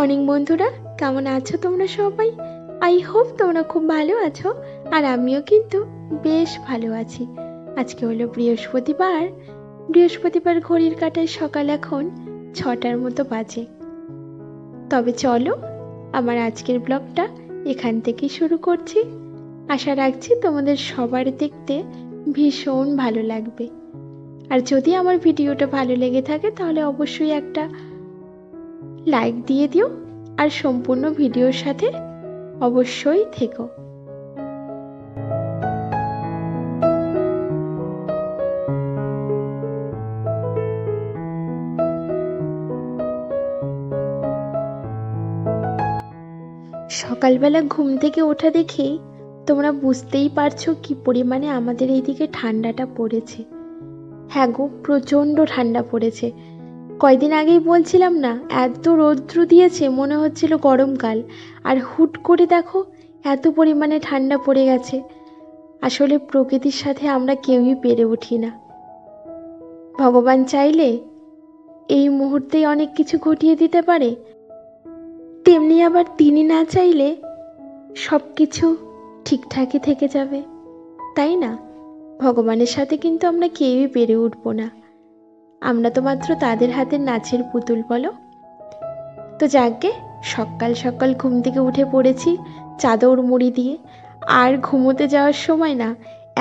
Morning বন্ধুরা, কেমন আছো তোমরা সবাই? আই হোপ তোমরা খুব ভালো আছো, আর আমিও কিন্তু বেশ ভালো আছি। আজকে হলো বৃহস্পতিবার ঘড়ির কাঁটায় সকাল এখন 6টার মতো বাজে। তবে চলো আমার আজকের ব্লগটা এখান থেকেই শুরু করছি। আশা রাখছি তোমাদের সবার দেখতে ভীষণ ভালো লাগবে। আর যদি আমার ভিডিওটা ভালো লেগে থাকে তাহলে অবশ্যই একটা লাইক দিয়ে দিও, আর সম্পূর্ণ ভিডিওর সাথে অবশ্যই থেকো। সকালবেলা ঘুম থেকে ওঠা দেখেই তোমরা বুঝতেই পারছো কি পরিমাণে আমাদের এইদিকে ঠান্ডাটা পড়েছে। হ্যাঁ গো, প্রচণ্ড ঠান্ডা পড়েছে। কয়দিন আগেই বলছিলাম না, এত রৌদ্র দিয়েছে মনে হচ্ছিল গরমকাল, আর হুট করে দেখো এত পরিমাণে ঠান্ডা পড়ে গেছে। আসলে প্রকৃতির সাথে আমরা কেউই পেরে উঠি না। ভগবান চাইলে এই মুহূর্তেই অনেক কিছু ঘটিয়ে দিতে পারে, তেমনি আবার তিনি না চাইলে সব কিছু ঠিকঠাকই থেকে যাবে, তাই না? ভগবানের সাথে কিন্তু আমরা কেউই পেরে উঠবো না। আমরা তো মাত্র তাদের হাতের নাচের পুতুল, বলো। তো যাকে সকাল সকাল ঘুম থেকে উঠে পড়েছি চাদর মুড়ি দিয়ে, আর ঘুমোতে যাওয়ার সময় না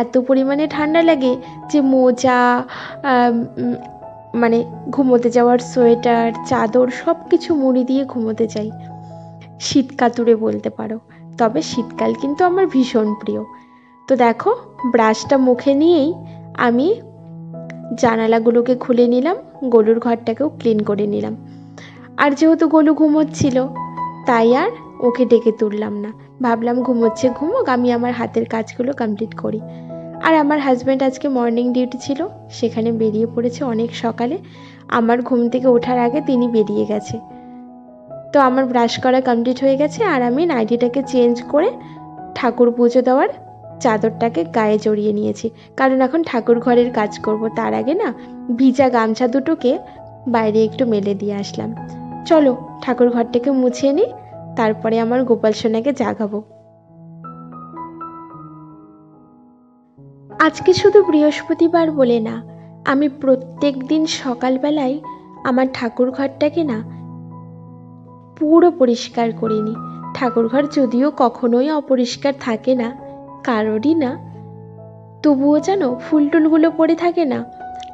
এত পরিমাণে ঠান্ডা লাগে যে মোজা, মানে ঘুমোতে যাওয়ার সোয়েটার, চাদর সব কিছু মুড়ি দিয়ে ঘুমোতে যাই। শীত কাতুরে বলতে পারো। তবে শীতকাল কিন্তু আমার ভীষণ প্রিয়। তো দেখো, ব্রাশটা মুখে নিয়েই আমি জানালাগুলোকে খুলে নিলাম, গলুর ঘরটাকেও ক্লিন করে নিলাম। আর যেহেতু গলু ঘুমোচ্ছিল তাই আর ওকে ডেকে তুললাম না, ভাবলাম ঘুমোচ্ছে ঘুমোক, আমি আমার হাতের কাজগুলো কমপ্লিট করি। আর আমার হাজব্যান্ড আজকে মর্নিং ডিউটি ছিল, সেখানে বেরিয়ে পড়েছে অনেক সকালে। আমার ঘুম থেকে ওঠার আগে তিনি বেরিয়ে গেছে। তো আমার ব্রাশ করা কমপ্লিট হয়ে গেছে, আর আমি নাইটিটাকে চেঞ্জ করে ঠাকুর পুজো দেওয়ার চাদরটাকে গায়ে জড়িয়ে নিয়েছি, কারণ এখন ঠাকুর ঘরের কাজ করব। তার আগে না ভিজা গামছা দুটোকে বাইরে একটু মেলে দিয়ে আসলাম। চলো ঠাকুর ঘরটাকে মুছিয়ে নিই, তারপরে আমার গোপাল সোনাকে জাগাবো। আজকে শুধু বৃহস্পতিবার বলে না, আমি প্রত্যেক দিন সকালবেলায় আমার ঠাকুর ঘরটাকে না পুরো পরিষ্কার করে নিই। ঠাকুরঘর যদিও কখনোই অপরিষ্কার থাকে না, কারোরই না, তবুও যেন ফুল টুলগুলো পড়ে থাকে না,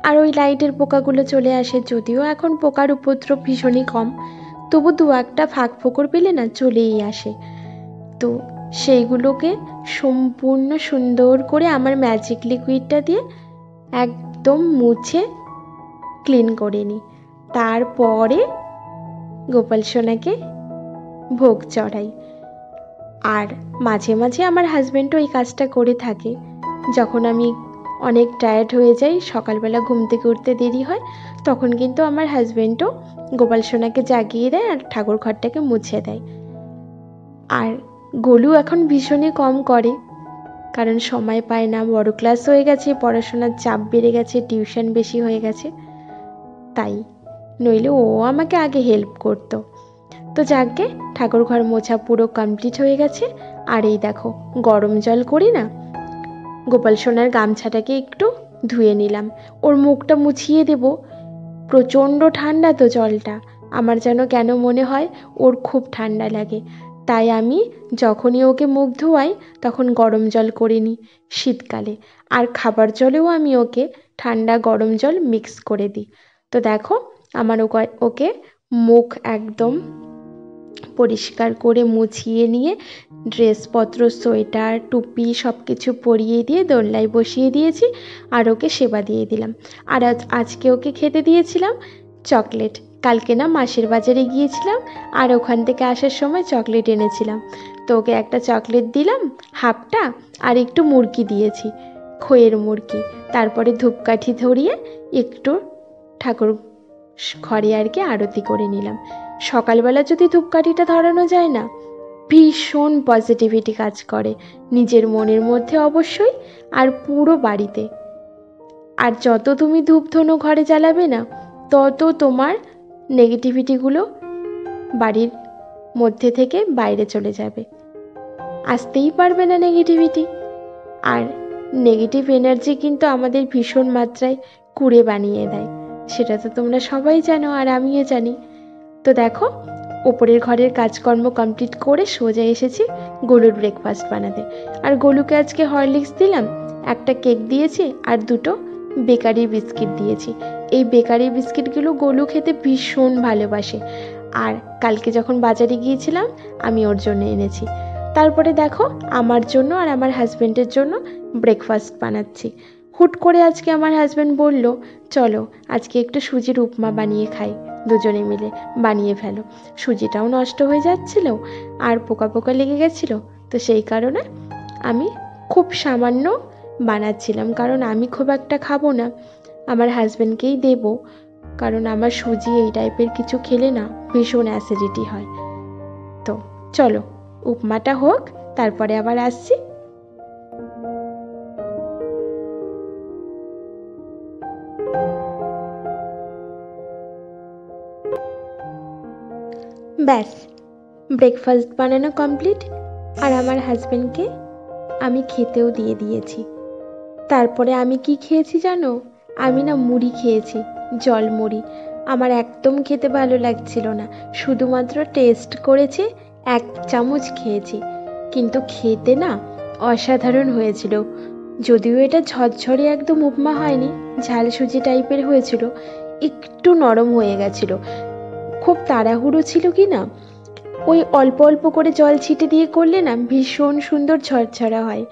আর ওই লাইটের পোকাগুলো চলে আসে। যদিও এখন পোকার উপদ্রব ভীষণই কম, তবু দু একটা ফাঁক ফোকর পেলে না চলেই আসে। তো সেইগুলোকে সম্পূর্ণ সুন্দর করে আমার ম্যাজিক লিকুইডটা দিয়ে একদম মুছে ক্লিন করে নিই। তারপরে গোপাল সোনাকে ভোগ চড়াই। আর মাঝে মাঝে আমার হাজব্যান্ডও এই কাজটা করে থাকে। যখন আমি অনেক টায়ার্ড হয়ে যাই, সকালবেলা ঘুম থেকে উঠতে দেরি হয়, তখন কিন্তু আমার হাজব্যান্ডও গোপাল সোনাকে জাগিয়ে দেয় আর ঠাকুর ঘরটাকে মুছে দেয়। আর গোলু এখন ভীষণই কম করে, কারণ সময় পায় না, বড় ক্লাস হয়ে গেছে, পড়াশোনার চাপ বেড়ে গেছে, টিউশন বেশি হয়ে গেছে, তাই নইলে ও আমাকে আগে হেল্প করতো। তো যাকে ঠাকুর ঘর মোছা পুরো কমপ্লিট হয়ে গেছে। আর এই দেখো, গরম জল করি না, গোপাল সোনার গামছাটাকে একটু ধুয়ে নিলাম, ওর মুখটা মুছিয়ে দেব। প্রচণ্ড ঠান্ডা তো জলটা, আমার যেন কেন মনে হয় ওর খুব ঠান্ডা লাগে, তাই আমি যখনই ওকে মুখ ধোয়াই তখন গরম জল করে নিই শীতকালে। আর খাবার জলেও আমি ওকে ঠান্ডা গরম জল মিক্স করে দিই। তো দেখো, আমার ওকে মুখ একদম পরিষ্কার করে মুছিয়ে নিয়ে ড্রেসপত্র, সোয়েটার, টুপি সব কিছু পরিয়ে দিয়ে দোলনায় বসিয়ে দিয়েছি, আর ওকে সেবা দিয়ে দিলাম। আর আজকে ওকে খেতে দিয়েছিলাম চকলেট। কালকে না মাসের বাজারে গিয়েছিলাম, আর ওখান থেকে আসার সময় চকলেট এনেছিলাম। তো ওকে একটা চকলেট দিলাম হাফটা, আর একটু মুরগি দিয়েছি, খইয়ের মুরগি। তারপরে ধূপকাঠি ধরিয়ে একটু ঠাকুর ঘরে আর কি আরতি করে নিলাম। সকালবেলা যদি ধূপকাঠিটা ধরানো যায় না, ভীষণ পজিটিভিটি কাজ করে নিজের মনের মধ্যে অবশ্যই, আর পুরো বাড়িতে। আর যত তুমি ধূপধুনো ঘরে জ্বালাবে না, তত তোমার নেগেটিভিটিগুলো বাড়ির মধ্যে থেকে বাইরে চলে যাবে, আসতেই পারবে না নেগেটিভিটি। আর নেগেটিভ এনার্জি কিন্তু আমাদের ভীষণ মাত্রায় কুঁড়ে বানিয়ে দেয়, সেটা তো তোমরা সবাই জানো আর আমিও জানি। তো দেখো, ওপরের ঘরের কাজকর্ম কমপ্লিট করে সোজা এসেছি গোলুর ব্রেকফাস্ট বানাতে। আর গোলুকে আজকে হরলিক্স দিলাম, একটা কেক দিয়েছি আর দুটো বেকারি বিস্কিট দিয়েছি। এই বেকারি বিস্কিটগুলো গোলু খেতে ভীষণ ভালোবাসে, আর কালকে যখন বাজারে গিয়েছিলাম আমি ওর জন্য এনেছি। তারপরে দেখো, আমার জন্য আর আমার হাজব্যান্ডের জন্য ব্রেকফাস্ট বানাচ্ছি। হুট করে আজকে আমার হাজব্যান্ড বলল, চলো আজকে একটু সুজির উপমা বানিয়ে খাই, দুজনে মিলে বানিয়ে ফেলো। সুজিটাও নষ্ট হয়ে যাচ্ছিল আর পোকা পোকা লেগে গেছিল, তো সেই কারণে আমি খুব সামান্য বানাচ্ছিলাম, কারণ আমি খুব একটা খাবো না, আমার হাজব্যান্ডকেই দেব, কারণ আমার সুজি এই টাইপের কিছু খেলে না ভীষণ অ্যাসিডিটি হয়। তো চলো উপমাটা হোক, তারপরে আবার আসছি। ব্যাস, ব্রেকফাস্ট বানানো কমপ্লিট, আর আমার হাজব্যান্ডকে আমি খেতেও দিয়ে দিয়েছি। তারপরে আমি কি খেয়েছি জানো? আমি না মুড়ি খেয়েছি, জল মুড়ি। আমার একদম খেতে ভালো লাগছিল না, শুধুমাত্র টেস্ট করেছি, 1 চামচ খেয়েছি, কিন্তু খেতে না অসাধারণ হয়েছিল। যদিও এটা ঝরঝরে একদম উপমা হয়নি, ঝাল সুজি টাইপের হয়েছিল, একটু নরম হয়ে গেছিল। খুব তাড়াহুড়ো ছিল কি না, ওই অল্প অল্প করে জল ছিটে দিয়ে করলে না ভীষণ সুন্দর ঝরঝরা হয়।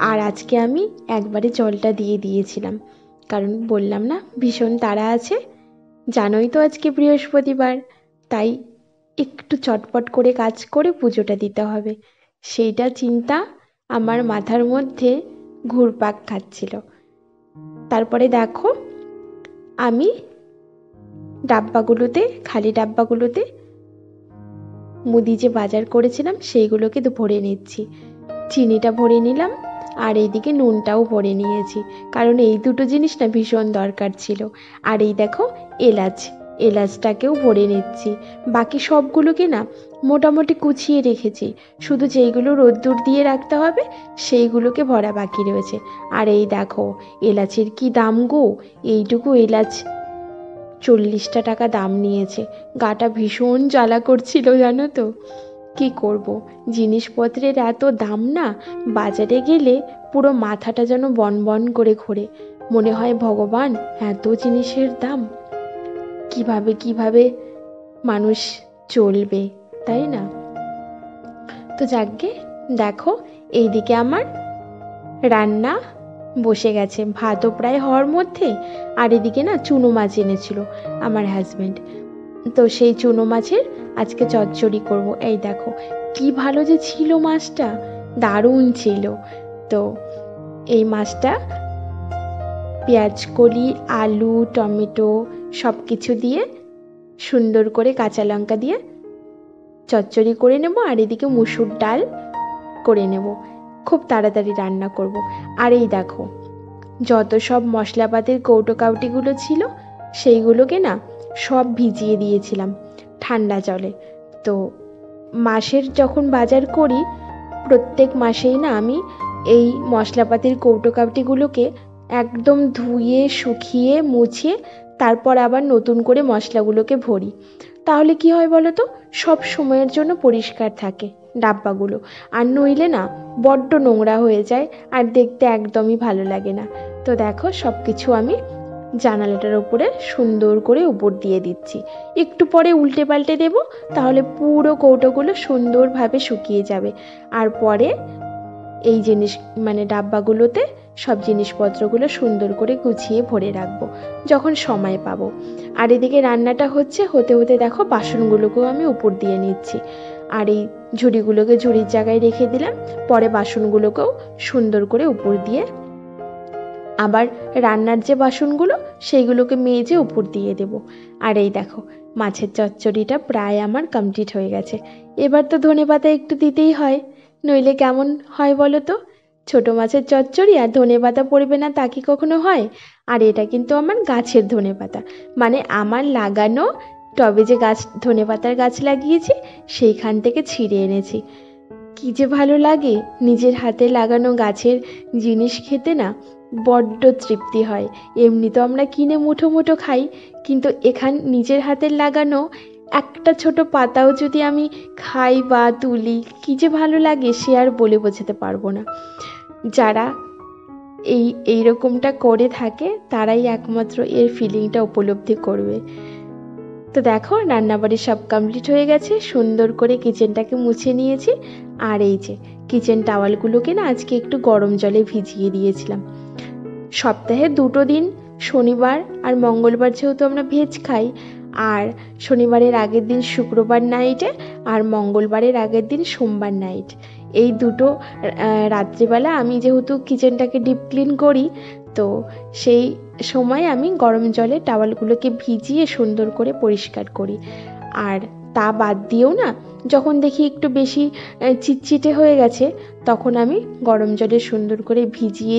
আর আজকে আমি একবারে জলটা দিয়ে দিয়েছিলাম, কারণ বললাম না ভীষণ তাড়া আছে, জানোই তো আজকে বৃহস্পতিবার, তাই একটু চটপট করে কাজ করে পুজোটা দিতে হবে, সেইটা চিন্তা আমার মাথার মধ্যে ঘুরপাক খাচ্ছিল। তারপরে দেখো, আমি ডাব্বাগুলোতে, খালি ডাব্বাগুলোতে মুদি যে বাজার করেছিলাম সেইগুলোকে ভরে নিচ্ছি। চিনিটা ভরে নিলাম, আর এইদিকে নুনটাও ভরে নিয়েছি, কারণ এই দুটো জিনিস না ভীষণ দরকার ছিল। আর এই দেখো এলাচটাকেও ভরে নিচ্ছি। বাকি সবগুলোকে না মোটামুটি কুচিয়ে রেখেছি, শুধু যেইগুলো রোদ্দুর দিয়ে রাখতে হবে সেইগুলোকে ভরা বাকি রয়েছে। আর এই দেখো, এলাচের কি দাম গো! এইটুকু এলাচ 40টা টাকা দাম নিয়েছে। গাটা ভীষণ জ্বালা করছিল জানো তো। কি করব, জিনিসপত্রের এত দাম না, বাজারে গেলে পুরো মাথাটা যেন বনবন করে ঘোরে, মনে হয় ভগবান এত জিনিসের দাম, কিভাবে কিভাবে মানুষ চলবে, তাই না? তো যাকগে, দেখো এইদিকে আমার রান্না বসে গেছে, ভাতও প্রায় হওয়ার মধ্যে। আর এদিকে না চুনো মাছ এনেছিল আমার হাজব্যান্ড, তো সেই চুনো মাছের আজকে চচ্চড়ি করব। এই দেখো কি ভালো যে ছিল মাছটা, দারুণ ছিল। তো এই মাছটা পেঁয়াজকলি, আলু, টমেটো সব কিছু দিয়ে সুন্দর করে কাঁচা লঙ্কা দিয়ে চচ্চড়ি করে নেব, আর এদিকে মুসুর ডাল করে নেব, খুব তাড়াতাড়ি রান্না করব। আর এই দেখো, যত সব মশলাপাতির কৌটো কাউটিগুলো ছিল সেইগুলোকে না সব ভিজিয়ে দিয়েছিলাম ঠান্ডা জলে। তো মাসের যখন বাজার করি, প্রত্যেক মাসেই না আমি এই মশলাপাতির কৌটো কাউটিগুলোকে একদম ধুয়ে শুকিয়ে মুছে তারপর আবার নতুন করে মশলাগুলোকে ভরি। তাহলে কি হয় বলো তো, সব সময়ের জন্য পরিষ্কার থাকে ডাব্বাগুলো, আর নইলে না বড্ড নোংরা হয়ে যায় আর দেখতে একদমই ভালো লাগে না। তো দেখো সব কিছু আমি জানালাটার উপরে সুন্দর করে উপর দিয়ে দিচ্ছি, একটু পরে উল্টে পাল্টে দেব, তাহলে পুরো কৌটোগুলো সুন্দরভাবে শুকিয়ে যাবে। আর পরে এই জিনিস মানে ডাব্বাগুলোতে সব জিনিসপত্রগুলো সুন্দর করে গুছিয়ে ভরে রাখবো যখন সময় পাবো। আর এদিকে রান্নাটা হতে হতে দেখো বাসনগুলোকেও আমি উপর দিয়ে নিচ্ছি, আর এই ঝুড়িগুলোকে ঝুড়ির জায়গায় রেখে দিলাম, পরে বাসনগুলোকেও সুন্দর করে উপর দিয়ে, আবার রান্নার যে বাসনগুলো সেইগুলোকে মেজে উপর দিয়ে দেব। আর এই দেখো মাছের চচ্চড়িটা প্রায় আমার কমপ্লিট হয়ে গেছে। এবার তো ধনেপাতা একটু দিতেই হয়, নইলে কেমন হয় বলো তো? ছোট মাছের চচ্চড়ি আর ধনেপাতা পড়বে না তা কি কখনো হয়? আর এটা কিন্তু আমার গাছের ধনেপাতা, মানে আমার লাগানো টবে যে গাছ ধনেপাতার গাছ লাগিয়েছি সেইখান থেকে ছিঁড়ে এনেছি। কি যে ভালো লাগে নিজের হাতে লাগানো গাছের জিনিস খেতে, না বড্ড তৃপ্তি হয়। এমনি তো আমরা কিনে মুঠো মুঠো খাই, কিন্তু নিজের হাতের লাগানো একটা ছোট পাতাও যদি আমি খাই বা তুলি, কি যে ভালো লাগে সে আর বলে বোঝাতে পারবো না। যারা এই রকমটা করে থাকে তারাই একমাত্র এর ফিলিংটা উপলব্ধি করবে। তো দেখো রান্নাবাড়ি সব কমপ্লিট হয়ে গেছে, সুন্দর করে কিচেনটাকে মুছে নিয়েছি। আর এই যে কিচেন টাওয়ালগুলোকে না আজকে একটু গরম জলে ভিজিয়ে দিয়েছিলাম। সপ্তাহে 2 দিন, শনিবার আর মঙ্গলবার যেহেতু আমরা ভেজ খাই, আর শনিবারের আগের দিন শুক্রবার নাইটে আর মঙ্গলবারের আগের দিন সোমবার নাইট, এই দুটো রাত্রিবেলা আমি যেহেতু কিচেনটাকে ডিপ ক্লিন করি, তো সেই সময় আমি গরম জলে টাওয়ালগুলোকে ভিজিয়ে সুন্দর করে পরিষ্কার করি। আর তা বাদ দিয়েও না, যখন দেখি একটু বেশি চিটচিটে হয়ে গেছে তখন আমি গরম জলে সুন্দর করে ভিজিয়ে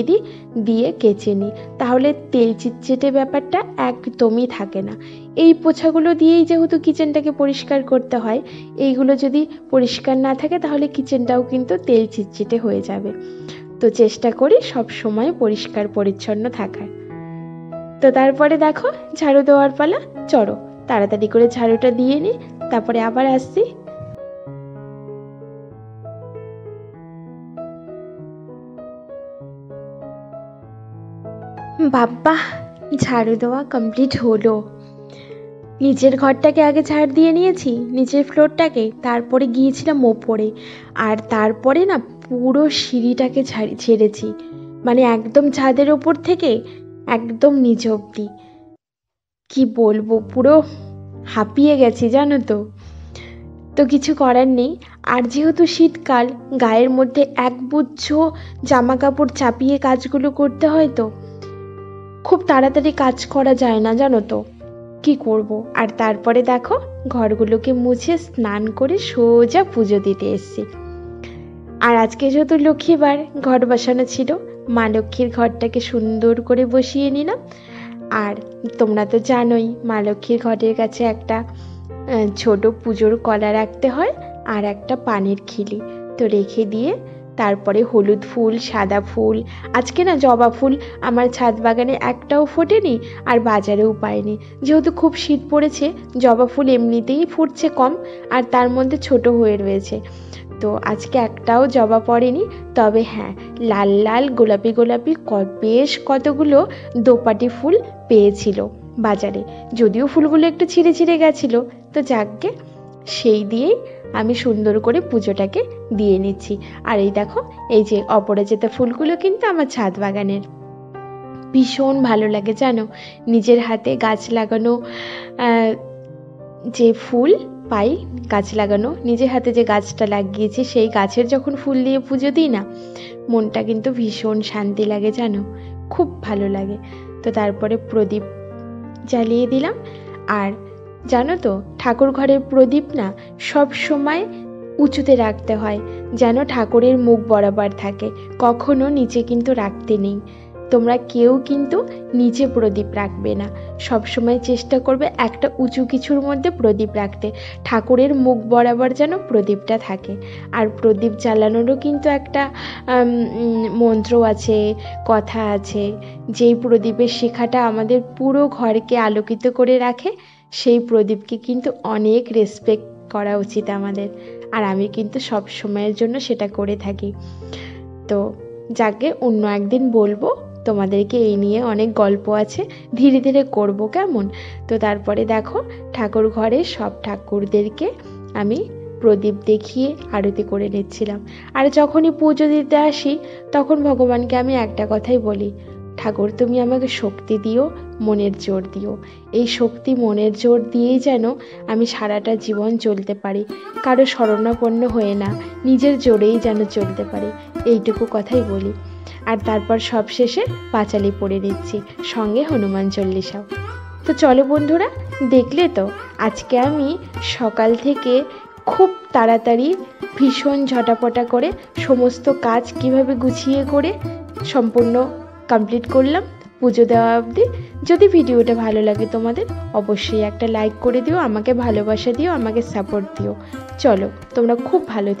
দিয়ে কেচে নিই, তাহলে তেল চিটচিটে ব্যাপারটা একদমই থাকে না। এই পোছাগুলো দিয়েই যেহেতু কিচেনটাকে পরিষ্কার করতে হয়, এইগুলো যদি পরিষ্কার না থাকে তাহলে কিচেনটাও কিন্তু তেল চিটচিটে হয়ে যাবে। তো চেষ্টা করি সব সময় পরিষ্কার পরিচ্ছন্ন থাকার। তো তারপরে দেখো ঝাড়ু দেওয়ার পালা, চলো তাড়াতাড়ি করে ঝাড়ুটা দিয়ে নিই, তারপরে আবার আসছি। বাবা, ঝাড়ু দেওয়া কমপ্লিট হলো। নিচের ঘরটাকে আগে ঝাড় দিয়ে নিয়েছি, নিচের ফ্লোরটাকে, তারপরে গিয়েছিলাম ওপরে, আর তারপরে না পুরো সিঁড়িটাকে ঝেড়েছি, মানে একদম ছাদের ওপর থেকে একদম নিচ অব্দি। কি বলবো, পুরো হাঁপিয়ে গেছি জানো তো। তো কিছু করার নেই, আর যেহেতু শীতকাল, গায়ের মধ্যে একগুচ্ছ জামা কাপড় চাপিয়ে কাজগুলো করতে হয়, তো খুব তাড়াতাড়ি কাজ করা যায় না জানো তো, কি করব। আর তারপরে দেখো ঘরগুলোকে মুছে স্নান করে সোজা পুজো দিতে এসেছি। আর আজকে যেহেতু লক্ষ্মীবার, ঘর বসানো ছিল, মা লক্ষ্মীর ঘরটাকে সুন্দর করে বসিয়ে নিলাম। আর তোমরা তো জানোই মা লক্ষ্মীর ঘরের কাছে একটা ছোট পুজোর কলা রাখতে হয় আর একটা পানের খিলি, তো রেখে দিয়ে তারপরে হলুদ ফুল, সাদা ফুল, আজকে না জবা ফুল আমার ছাদ বাগানে একটাও ফোটেনি আর বাজারেও পাইনি, যেহেতু খুব শীত পড়েছে, জবা ফুল এমনিতেই ফুটছে কম আর তার মধ্যে ছোট হয়ে রয়েছে, তো আজকে একটাও জবা পড়েনি। তবে হ্যাঁ, লাল লাল গোলাপি গোলাপি বেশ কতগুলো দোপাটি ফুল পেয়েছিল বাজারে, যদিও ফুলগুলো একটু ছিঁড়ে ছিঁড়ে গেছিলো, তো যাকগে সেই দিয়েই আমি সুন্দর করে পুজোটাকে দিয়ে নিচ্ছি। আর এই দেখো এই যে অপরাজিতা ফুলগুলো কিন্তু আমার ছাদ বাগানের, ভীষণ ভালো লাগে জানো, নিজের হাতে গাছ লাগানো যে ফুল পাই, গাছ লাগানো, নিজের হাতে যে গাছটা লাগিয়েছি সেই গাছের যখন ফুল দিয়ে পুজো দিই না, মনটা কিন্তু ভীষণ শান্তি লাগে জানো, খুব ভালো লাগে। তো তারপরে প্রদীপ জ্বালিয়ে দিলাম। আর জানো তো ঠাকুর ঘরের প্রদীপ না সব সময় উঁচুতে রাখতে হয়, যেন ঠাকুরের মুখ বরাবর থাকে, কখনো নিচে কিন্তু রাখতে নেই। তোমরা কেউ কিন্তু নিচে প্রদীপ রাখবে না, সব সময় চেষ্টা করবে একটা উঁচু কিছুর মধ্যে প্রদীপ রাখতে, ঠাকুরের মুখ বরাবর যেন প্রদীপটা থাকে। আর প্রদীপ জ্বালানোরও কিন্তু একটা মন্ত্র আছে, কথা আছে, যেই প্রদীপের শিখাটা আমাদের পুরো ঘরকে আলোকিত করে রাখে, সেই প্রদীপকে কিন্তু অনেক রেসপেক্ট করা উচিত আমাদের, আর আমি কিন্তু সব সময়ের জন্য সেটা করে থাকি। তো যাকে অন্য একদিন বলবো তোমাদেরকে, এই নিয়ে অনেক গল্প আছে, ধীরে ধীরে করব কেমন। তো তারপরে দেখো ঠাকুর ঘরে সব ঠাকুরদেরকে আমি প্রদীপ দেখিয়ে আরতি করে নিচ্ছিলাম। আর যখনই পুজো দিতে আসি তখন ভগবানকে আমি একটা কথাই বলি, ঠাকুর তুমি আমাকে শক্তি দিও, মনের জোর দিও, এই শক্তি মনের জোর দিয়েই যেন আমি সারাটা জীবন চলতে পারি, কারো শরণাপন্ন হয়ে না, নিজের জোরেই যেন চলতে পারি, এইটুকু কথাই বলি। আর তারপর সব শেষে পাঁচালি পড়ে নিচ্ছি, সঙ্গে হনুমান চল্লিশাও। তো চলো বন্ধুরা, দেখলে তো আজকে আমি সকাল থেকে খুব তাড়াতাড়ি ভীষণ ঝটাপটা করে সমস্ত কাজ কিভাবে গুছিয়ে করে সম্পূর্ণ কমপ্লিট করলাম। পুজো দেওয়া অবধি। যদি ভিডিওটা ভালো লাগে তোমাদের, অবশ্যই একটা লাইক করে দিও, আমাকে ভালোবাসা দিও, আমাকে সাপোর্ট দিও। চলো, তোমরা খুব ভালো থেকো।